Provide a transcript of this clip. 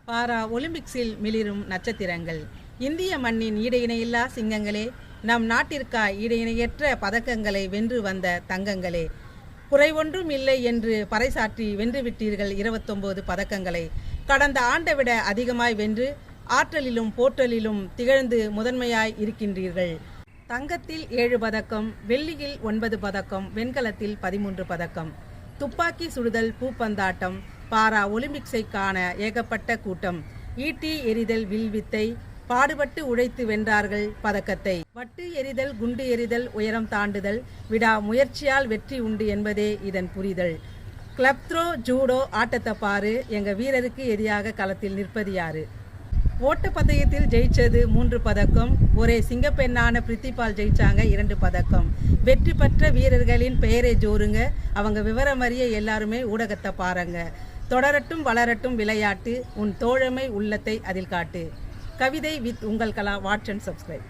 பாரா ஒலிம்பிக்ஸில் மிளிரும் நட்சத்திரங்கள். இந்திய மண்ணின் ஈடையினையில்லா சிங்கங்களே, நம் நாட்டிற்காய் ஈடையினையற்ற பதக்கங்களை வென்று வந்த தங்கங்களே, குறைவொன்றும் இல்லை என்று பறைசாற்றி வென்றுவிட்டீர்கள் 29 பதக்கங்களை. கடந்த ஆண்டை விட அதிகமாய் வென்று ஆற்றலிலும் போற்றலிலும் திகழ்ந்து முதன்மையாய் இருக்கின்றீர்கள். தங்கத்தில் 7 பதக்கம், வெள்ளியில் 9 பதக்கம், வெண்கலத்தில் 13 பதக்கம். துப்பாக்கி சுடுதல், பூப்பந்தாட்டம், பாரா ஒலிம்பிக்ஸை காண ஏகப்பட்ட கூட்டம். ஈட்டி எறிதல், வில்வித்தை, பாடுபட்டு உழைத்து வென்றார்கள் பதக்கத்தை. வட்டு எறிதல், குண்டு எறிதல், உயரம் தாண்டுதல், விடா முயற்சியால் வெற்றி உண்டு என்பதே இதன் புரிதல். கிளப் த்ரோ, ஜூடோ ஆட்டத்தை பாரு, எங்க வீரருக்கு எதிராக களத்தில் நிற்பது யாரு? ஓட்டப்பந்தயத்தில் ஜெயிச்சது 3 பதக்கம், ஒரே சிங்கப்பெண்ணான பிரித்திபால் ஜெயிச்சாங்க 2 பதக்கம். வெற்றி பெற்ற வீரர்களின் பெயரை ஜோருங்க, அவங்க விவரம் அறிய எல்லாருமே ஊடகத்தை பாருங்க. தொடரட்டும் வளரட்டும் விளையாட்டு, உன் தோழமை உள்ளத்தை அதில் காட்டு. கவிதை வித் உங்கள் கலா. Watch and subscribe.